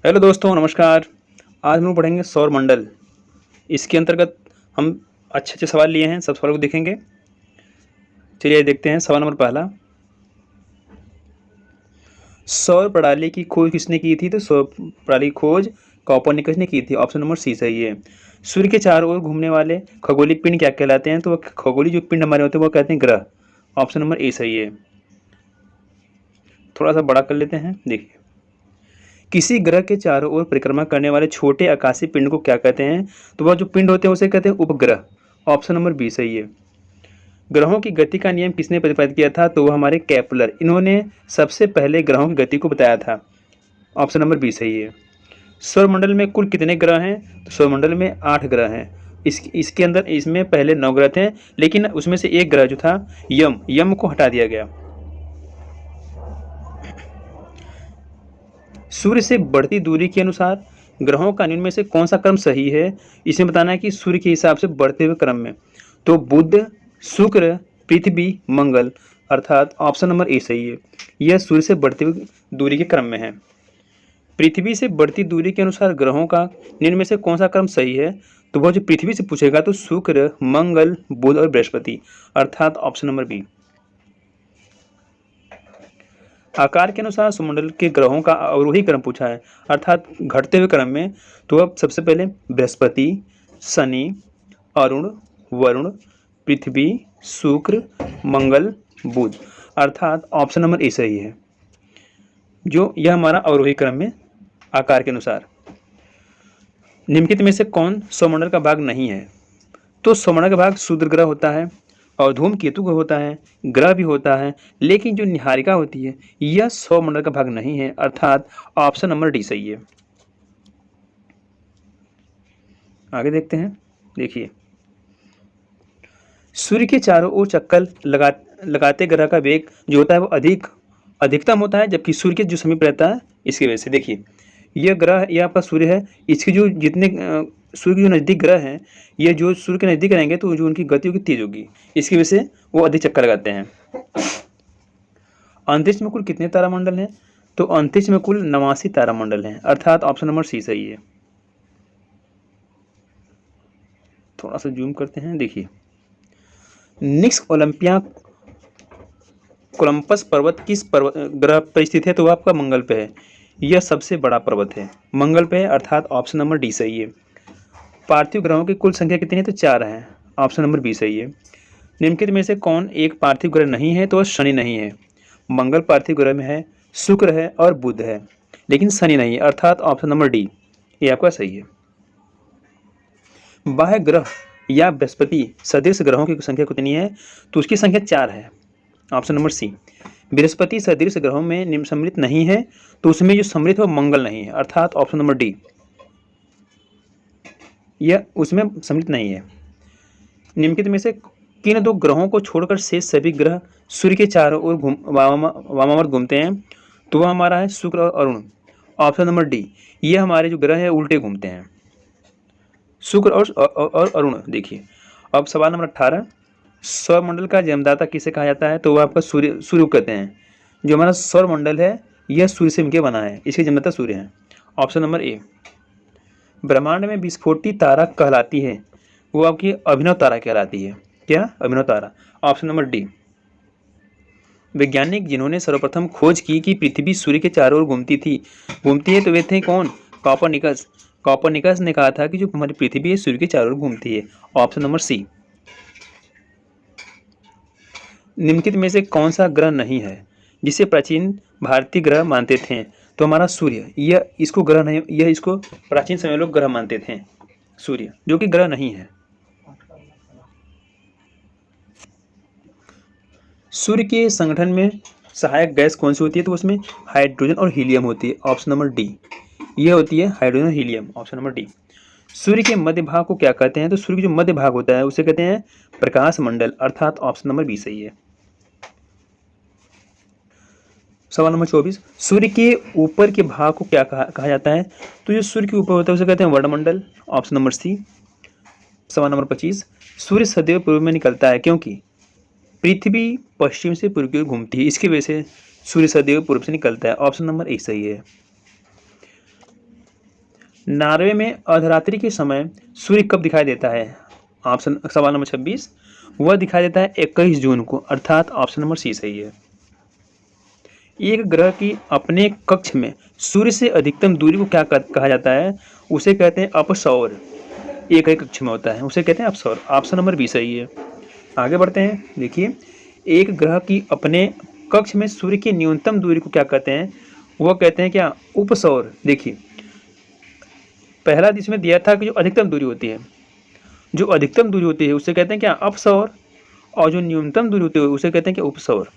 Hello दोस्तों, नमस्कार। आज हम लोग पढ़ेंगे सौर मंडल। इसके अंतर्गत हम अच्छे अच्छे सवाल लिए हैं। सब सवालों को देखेंगे। चलिए देखते हैं। सवाल नंबर पहला, सौर प्रणाली की खोज किसने की थी? तो सौर प्रणाली की खोज कॉपरनिकस ने की थी। ऑप्शन नंबर सी सही है। सूर्य के चारों ओर घूमने वाले खगोलीय पिंड क्या कहलाते हैं? तो वह खगोलीय जो पिंड हमारे होते हैं वो कहते हैं ग्रह। ऑप्शन नंबर ए सही है। थोड़ा सा बड़ा कर लेते हैं। देखिए, किसी ग्रह के चारों ओर परिक्रमा करने वाले छोटे आकाशीय पिंड को क्या कहते हैं? तो वह जो पिंड होते हैं उसे कहते हैं उपग्रह। ऑप्शन नंबर बी सही है। ग्रहों की गति का नियम किसने प्रतिपादित किया था? तो वह हमारे केपलर। इन्होंने सबसे पहले ग्रहों की गति को बताया था। ऑप्शन नंबर बी सही है। सौरमंडल में कुल कितने ग्रह हैं? तो सौरमंडल में 8 ग्रह हैं। इसके अंदर इसमें पहले 9 ग्रह थे, लेकिन उसमें से एक ग्रह जो था यम को हटा दिया गया। सूर्य से बढ़ती दूरी के अनुसार ग्रहों का निम्न में से कौन सा क्रम सही है? इसमें बताना है कि सूर्य के हिसाब से बढ़ते हुए क्रम में। तो बुध, शुक्र, पृथ्वी, मंगल, अर्थात ऑप्शन नंबर ए सही है। यह सूर्य से बढ़ती हुई दूरी के क्रम में है। पृथ्वी से बढ़ती दूरी के अनुसार ग्रहों का निम्न में से कौन सा क्रम सही है? तो वह जो पृथ्वी से पूछेगा तो शुक्र, मंगल, बुध और बृहस्पति, अर्थात ऑप्शन नंबर बी। आकार के अनुसार सौरमंडल के ग्रहों का अवरोही क्रम पूछा है, अर्थात घटते हुए क्रम में। तो अब सबसे पहले बृहस्पति, शनि, अरुण, वरुण, पृथ्वी, शुक्र, मंगल, बुध, अर्थात ऑप्शन नंबर ए सही है। जो यह हमारा अवरोही क्रम में आकार के अनुसार। निम्नलिखित में से कौन सौरमंडल का भाग नहीं है? तो सौरमंडल का भाग क्षुद्र ग्रह होता है और धूमकेतु का होता है, ग्रह भी होता है, लेकिन जो निहारिका होती है यह सौरमंडल का भाग नहीं है, अर्थात ऑप्शन नंबर डी सही है। आगे देखते हैं। देखिए, सूर्य के चारों ओर चक्कर लगाते ग्रह का वेग जो होता है वो अधिकतम होता है, जबकि सूर्य के जो समीप रहता है इसकी वजह से। देखिए, यह ग्रह, यह आपका सूर्य है। इसके जो जितने सूर्य के जो नज़दीक ग्रह हैं, ये जो सूर्य के नज़दीक रहेंगे तो जो उनकी गति होगी तेज होगी, इसकी वजह से वो अधिक चक्कर लगाते हैं। अंतरिक्ष में कुल कितने तारामंडल हैं? तो अंतरिक्ष में कुल 89 तारामंडल हैं, अर्थात ऑप्शन नंबर सी सही है। थोड़ा सा जूम करते हैं। देखिए, निक्स ओलंपिया कोलंबस पर्वत किस ग्रह पर स्थित है? तो वह आपका मंगल पे है। यह सबसे बड़ा पर्वत है, मंगल पे है, अर्थात ऑप्शन नंबर डी सही है। पार्थिव ग्रहों की कुल संख्या कितनी है? तो 4 है, ऑप्शन नंबर बी सही है। निम्नलिखित में से कौन एक पार्थिव ग्रह नहीं है? तो वह शनि नहीं है। मंगल पार्थिव ग्रह में है, शुक्र है और बुध है, लेकिन शनि नहीं है, अर्थात ऑप्शन नंबर डी ये आपका सही है। बाह्य ग्रह या बृहस्पति सदृश ग्रहों की संख्या कितनी है? तो उसकी संख्या 4 है, ऑप्शन नंबर सी। बृहस्पति सदृश ग्रहों में निम्न सम्मिलित नहीं है, तो उसमें जो सम्मिलित है वो मंगल नहीं है, अर्थात ऑप्शन नंबर डी यह उसमें सम्मिलित नहीं है। निम्नलिखित में से किन 2 ग्रहों को छोड़कर शेष सभी ग्रह सूर्य के चारों ओर वामावर्त घूमते हैं? तो वह हमारा है शुक्र और अरुण, ऑप्शन नंबर डी। ये हमारे जो ग्रह है उल्टे घूमते हैं, शुक्र और अरुण। देखिए, अब सवाल नंबर 18, सौरमंडल का जन्मदाता किसे कहा जाता है? तो वह आपका सूर्य को कहते हैं। जो हमारा सौरमंडल है यह सूर्य से मिलकर बना है, इसके जन्मदाता सूर्य हैं, ऑप्शन नंबर ए। ब्रह्मांड में विस्फोटी तारा कहलाती है, वो आपकी अभिनव तारा कहलाती है। क्या? अभिनव तारा, ऑप्शन नंबर डी। वैज्ञानिक जिन्होंने सर्वप्रथम खोज की कि पृथ्वी सूर्य के चारों ओर घूमती है, तो वे थे कौन? कॉपरनिकस। कॉपरनिकस ने कहा था कि जो हमारी पृथ्वी है सूर्य के चारों ओर घूमती है, ऑप्शन नंबर सी। निम्नलिखित में से कौन सा ग्रह नहीं है जिसे प्राचीन भारतीय ग्रह मानते थे? तो हमारा सूर्य, यह इसको ग्रह नहीं, यह इसको प्राचीन समय लोग ग्रह मानते थे, सूर्य जो कि ग्रह नहीं है। सूर्य के संगठन में सहायक गैस कौन सी होती है? तो उसमें हाइड्रोजन और हीलियम होती है, ऑप्शन नंबर डी यह होती है हाइड्रोजन और हीलियम, ऑप्शन नंबर डी। सूर्य के मध्य भाग को क्या कहते हैं? तो सूर्य के जो मध्य भाग होता है उसे कहते हैं प्रकाश मंडल, अर्थात ऑप्शन नंबर बी सही है। सवाल नंबर 24, सूर्य के ऊपर के भाग को क्या कहा जाता है? तो जो सूर्य के ऊपर होता है उसे कहते हैं वर्णमंडल, ऑप्शन नंबर सी। सवाल नंबर 25, सूर्य सदैव पूर्व में निकलता है क्योंकि पृथ्वी पश्चिम से पूर्व की ओर घूमती है, इसकी वजह से सूर्य सदैव पूर्व से निकलता है, ऑप्शन नंबर ए सही है। नॉर्वे में अर्धरात्रि के समय सूर्य कब दिखाई देता है? ऑप्शन सवाल नंबर 26, वह दिखाई देता है 21 जून को, अर्थात ऑप्शन नंबर सी सही है। एक ग्रह की अपने कक्ष में सूर्य से अधिकतम दूरी को क्या कहा जाता है? उसे कहते हैं अपसौर। एक ही कक्ष में होता है, उसे कहते हैं अपसौर। ऑप्शन नंबर बी सही है। आगे बढ़ते हैं। देखिए, एक ग्रह की अपने कक्ष में सूर्य की न्यूनतम दूरी को क्या कहते हैं? वह कहते हैं क्या? उपसौर। देखिए, पहला जिसमें दिया था कि जो अधिकतम दूरी होती है, जो अधिकतम दूरी होती है उसे कहते हैं क्या? अपसौर। और जो न्यूनतम दूरी होती है उसे कहते हैं क्या? उपसौर।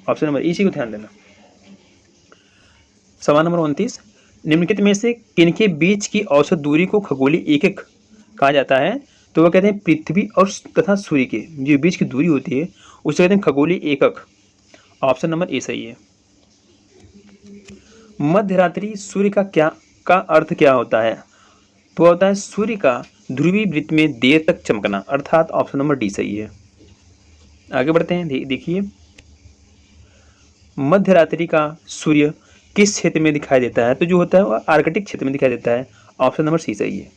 ऑप्शन नंबर इसी को ध्यान देना। सवाल नंबर 29, निम्नलिखित में से किनके बीच की औसत दूरी को खगोलीय एकक कहा जाता है? तो वह कहते हैं पृथ्वी और तथा सूर्य के जो बीच की दूरी होती है उसे कहते हैं खगोलीय एकक। ऑप्शन नंबर ए सही है। मध्यरात्रि सूर्य का अर्थ क्या होता है? तो होता है सूर्य का ध्रुवीय वृत्त में देर तक चमकना, अर्थात ऑप्शन नंबर डी सही है। आगे बढ़ते हैं। देखिए, मध्यरात्रि का सूर्य किस क्षेत्र में दिखाई देता है? तो जो होता है वह आर्कटिक क्षेत्र में दिखाई देता है। ऑप्शन नंबर सी सही है।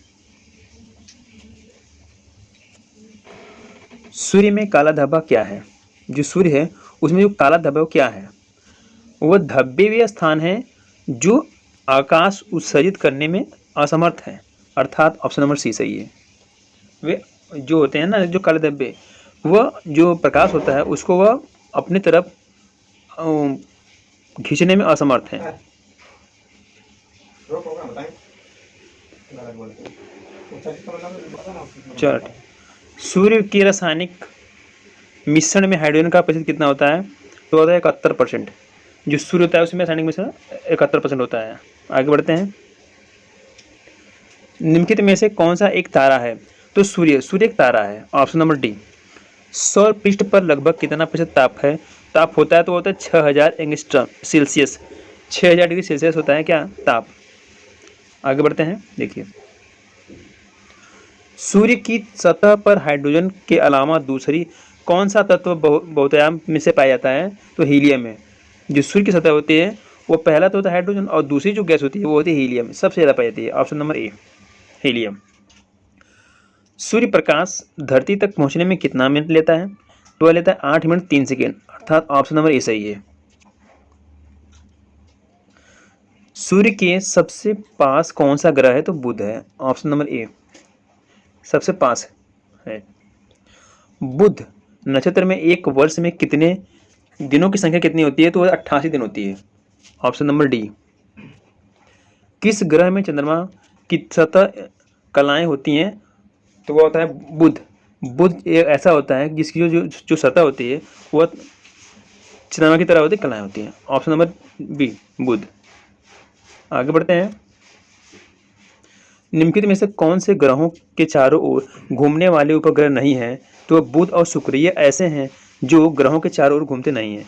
सूर्य में काला धब्बा क्या है? जो सूर्य है उसमें जो काला धब्बा क्या है? वह धब्बे वे स्थान है जो आकाश उत्सर्जित करने में असमर्थ है, अर्थात ऑप्शन नंबर सी सही है। वे जो होते हैं ना, जो काले धब्बे, वह जो प्रकाश होता है उसको वह अपनी तरफ खींचने में असमर्थ है। चलो, सूर्य के रासायनिक मिश्रण में हाइड्रोजन का प्रतिशत कितना होता है? तो होता है 71%। जो सूर्य होता है उसमें रासायनिक मिश्रण 71% होता है। आगे बढ़ते हैं। निम्नलिखित में से कौन सा एक तारा है? तो सूर्य एक तारा है। Option number D. सौर पृष्ठ पर लगभग कितना प्रतिशत ताप होता है? तो होता है 6000 एंगस्ट्रॉम सेल्सियस। 6000 डिग्री सेल्सियस होता है क्या? ताप। आगे बढ़ते हैं। देखिए, सूर्य की सतह पर हाइड्रोजन के अलावा दूसरी कौन सा तत्व बहुतायत में से पाया जाता है? तो हीलियम है। जो सूर्य की सतह होती है वो पहला तो होता है हाइड्रोजन और दूसरी जो गैस होती है वो होती है हीलियम। सबसे ज़्यादा पाई जाती है। Option number A helium. सूर्य प्रकाश धरती तक पहुंचने में कितना मिनट लेता है? तो वह लेता है 8 मिनट 3 सेकेंड, अर्थात ऑप्शन नंबर ए सही है। सूर्य के सबसे पास कौन सा ग्रह है? तो बुध है। ऑप्शन नंबर ए सबसे पास है। बुध नक्षत्र में एक वर्ष में कितने दिनों की संख्या कितनी होती है? तो 88 दिन होती है। Option number D. किस ग्रह में चंद्रमा की सतह कलाएं होती हैं? तो वह होता है बुध। बुध ऐसा होता है जिसकी जो सतह होती है वह चंद्रमा की तरह होती है, कलाएं होती हैं। ऑप्शन नंबर बी बुध। आगे बढ़ते हैं। निम्नलिखित में से कौन से ग्रहों के चारों ओर घूमने वाले उपग्रह नहीं हैं? तो बुध और शुक्र ये ऐसे हैं जो ग्रहों के चारों ओर घूमते नहीं हैं।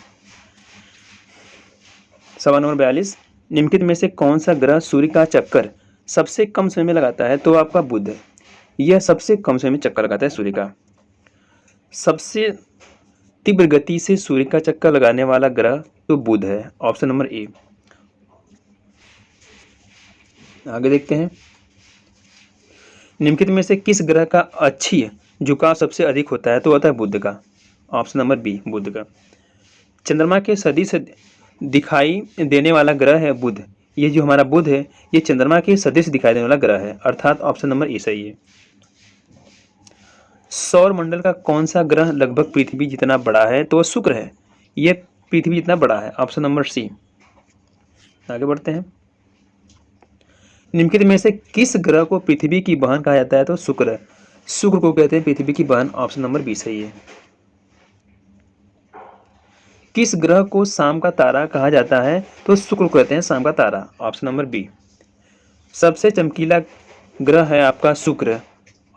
सवाल नंबर 42, निम्नलिखित में से कौन सा ग्रह सूर्य का चक्कर सबसे कम समय में लगाता है? तो आपका बुध। यह सबसे कम समय में चक्कर लगाता है सूर्य का। सबसे तीव्र गति से सूर्य का चक्कर लगाने वाला ग्रह तो बुध है। ऑप्शन नंबर ए। आगे देखते हैं। निम्नलिखित में से किस ग्रह का अक्षीय झुकाव सबसे अधिक होता है? तो होता है बुध का। ऑप्शन नंबर बी बुध का। चंद्रमा के सदिश दिखाई देने वाला ग्रह है बुध। ये जो हमारा बुध है ये चंद्रमा के सदिश दिखाई देने वाला ग्रह है, अर्थात ऑप्शन नंबर ए सही है। सौर मंडल का कौन सा ग्रह लगभग पृथ्वी जितना बड़ा है? तो वह शुक्र है। यह पृथ्वी जितना बड़ा है। Option number C. आगे बढ़ते हैं। निम्नलिखित में से किस ग्रह को पृथ्वी की बहन कहा जाता है? तो शुक्र है। शुक्र को कहते हैं पृथ्वी की बहन। ऑप्शन नंबर बी सही है। किस ग्रह को शाम का तारा कहा जाता है? तो शुक्र को कहते हैं शाम का तारा। Option number B. सबसे चमकीला ग्रह है आपका शुक्र।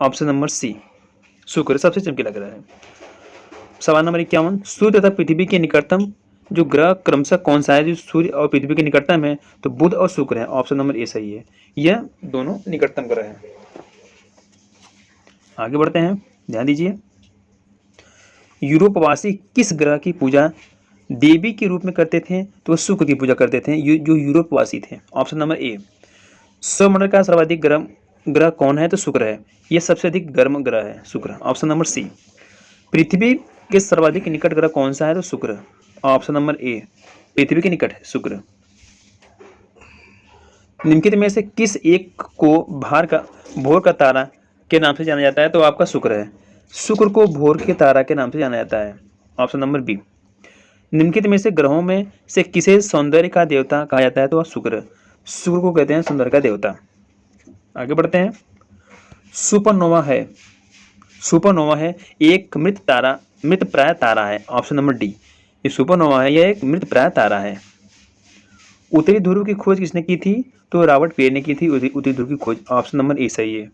ऑप्शन नंबर सी शुक्र सबसे चमकीला ग्रह है। सवाल नंबर 51, सूर्य तथा पृथ्वी के निकटतम जो ग्रह क्रमशः कौन सा है जो सूर्य और पृथ्वी के निकटतम है? तो बुध और शुक्र है। ऑप्शन नंबर ए सही है। यह दोनों निकटतम ग्रह हैं। आगे बढ़ते हैं, ध्यान दीजिए। यूरोपवासी किस ग्रह की पूजा देवी के रूप में करते थे? तो शुक्र की पूजा करते थे जो यूरोपवासी थे। Option number A. सौरमंडल का सर्वाधिक गर्म ग्रह कौन है? तो शुक्र है। यह सबसे अधिक गर्म ग्रह है, शुक्र। ऑप्शन नंबर सी। पृथ्वी के सर्वाधिक निकट ग्रह कौन सा है? तो शुक्र। ऑप्शन नंबर ए, पृथ्वी के निकट है शुक्र। निम्नलिखित में से किस एक को भोर का तारा के नाम से जाना जाता है? तो आपका शुक्र है। शुक्र को भोर के तारा के नाम से जाना जाता है। Option number B. निम्नलिखित में से ग्रहों में से किसे सौंदर्य का देवता कहा जाता है? तो शुक्र। शुक्र को कहते हैं सौंदर्य का देवता। आगे बढ़ते हैं। सुपरनोवा है एक मृत प्राय तारा है। Option number D. ये सुपरनोवा है, यह एक मृत प्राय तारा है। उत्तरी ध्रुव की खोज किसने की थी? तो रॉबर्ट पेयर ने की थी उत्तरी ध्रुव की खोज। ऑप्शन नंबर ए सही है।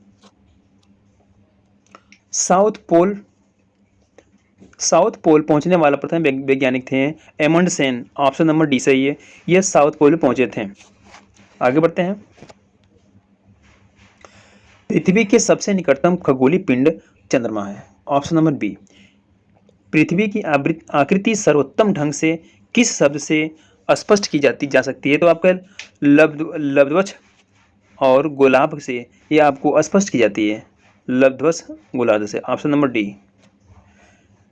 साउथ पोल पहुंचने वाला प्रथम वैज्ञानिक थे एमंडसेन। ऑप्शन नंबर डी सही है, यह साउथ पोल में पहुंचे थे। आगे बढ़ते हैं। पृथ्वी के सबसे निकटतम खगोलीय पिंड चंद्रमा है। Option number B. पृथ्वी की आकृति सर्वोत्तम ढंग से किस शब्द से स्पष्ट की जा सकती है? तो आपका लब्धवच और गोलाभ से यह आपको स्पष्ट की जाती है, लब्धवच गोलार्ध से। Option number D.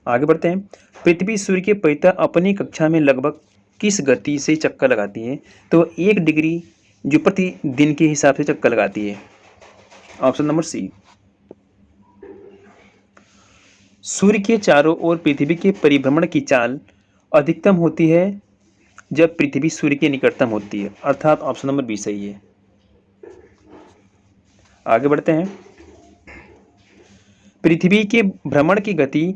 आगे बढ़ते हैं। पृथ्वी सूर्य के परितः अपनी कक्षा में लगभग किस गति से चक्कर लगाती है? तो 1 डिग्री जो प्रति दिन के हिसाब से चक्कर लगाती है। ऑप्शन नंबर सी। सूर्य के चारों ओर पृथ्वी के परिभ्रमण की चाल अधिकतम होती है जब पृथ्वी सूर्य के निकटतम होती है, अर्थात ऑप्शन नंबर बी सही है। आगे बढ़ते हैं। पृथ्वी के भ्रमण की गति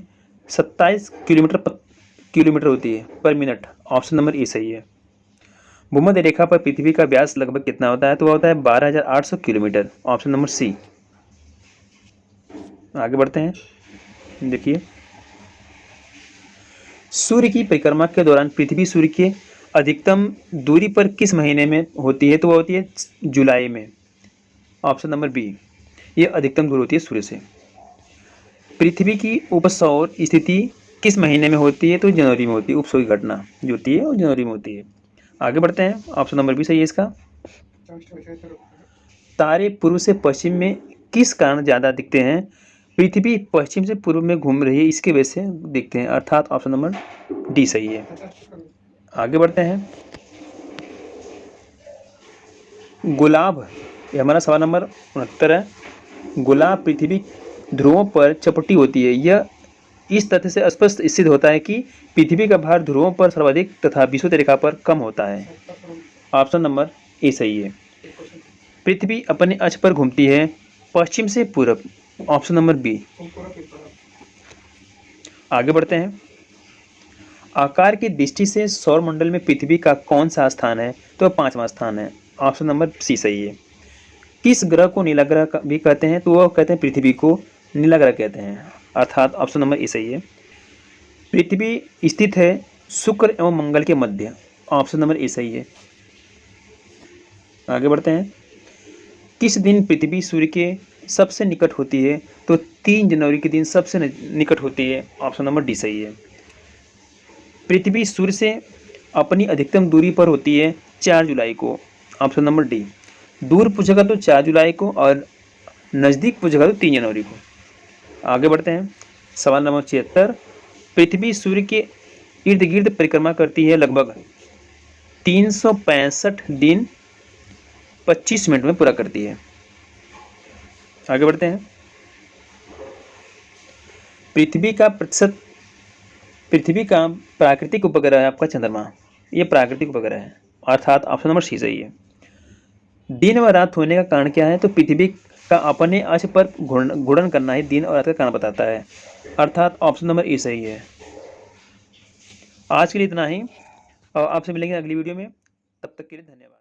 27 किलोमीटर होती है पर मिनट। ऑप्शन नंबर ए सही है। भूमध्य रेखा पर पृथ्वी का व्यास लगभग कितना होता है? तो वह होता है 12,800 किलोमीटर। Option number C. आगे बढ़ते हैं। देखिए, सूर्य की परिक्रमा के दौरान पृथ्वी सूर्य के अधिकतम दूरी पर किस महीने में होती है? तो वह होती है जुलाई में। ऑप्शन नंबर बी, यह अधिकतम दूरी होती है सूर्य से। पृथ्वी की उपसौर स्थिति किस महीने में होती है? तो जनवरी में होती है। उपसौर की घटना जो होती है वो जनवरी में होती है। आगे बढ़ते हैं। ऑप्शन नंबर बी सही है इसका। तारे पूर्व से पश्चिम में किस कारण ज़्यादा दिखते हैं? पृथ्वी पश्चिम से पूर्व में घूम रही है, इसके वजह से दिखते हैं, अर्थात ऑप्शन नंबर डी सही है। आगे बढ़ते हैं। गुलाब, ये हमारा सवाल नंबर 69 है। गुलाब पृथ्वी ध्रुवों पर चपटी होती है। यह इस तथ्य से स्पष्ट सिद्ध होता है कि पृथ्वी का भार ध्रुवों पर सर्वाधिक तथा विषुवत रेखा पर कम होता है। ऑप्शन नंबर ए सही है। पृथ्वी अपने अक्ष पर घूमती है पश्चिम से पूरब। Option number B. आगे बढ़ते हैं। आकार की दृष्टि से सौरमंडल में पृथ्वी का कौन सा स्थान है? तो 5वां स्थान है। ऑप्शन नंबर सी सही है। किस ग्रह को नीला ग्रह भी कहते हैं? तो वह कहते हैं पृथ्वी को नीला ग्रह कहते हैं, अर्थात ऑप्शन नंबर ए सही है। पृथ्वी स्थित है शुक्र एवं मंगल के मध्य। ऑप्शन नंबर ए सही है। आगे बढ़ते हैं। किस दिन पृथ्वी सूर्य के सबसे निकट होती है? तो 3 जनवरी के दिन सबसे निकट होती है। ऑप्शन नंबर डी सही है। पृथ्वी सूर्य से अपनी अधिकतम दूरी पर होती है 4 जुलाई को। Option number D. दूर पूछेगा तो 4 जुलाई को और नज़दीक पूछेगा तो 3 जनवरी को। आगे बढ़ते हैं। सवाल नंबर 76। पृथ्वी सूर्य के इर्द गिर्द परिक्रमा करती है लगभग 365 दिन 25 मिनट में पूरा करती है। आगे बढ़ते हैं। पृथ्वी का प्राकृतिक उपग्रह है आपका चंद्रमा। ये प्राकृतिक उपग्रह है, अर्थात ऑप्शन नंबर सी सही है। दिन व रात होने का कारण क्या है? तो पृथ्वी का अपने अक्ष पर घूर्णन करना ही दिन और रात का कारण बताता है, अर्थात ऑप्शन नंबर ए सही है। आज के लिए इतना ही और आपसे मिलेंगे अगली वीडियो में। तब तक के लिए धन्यवाद।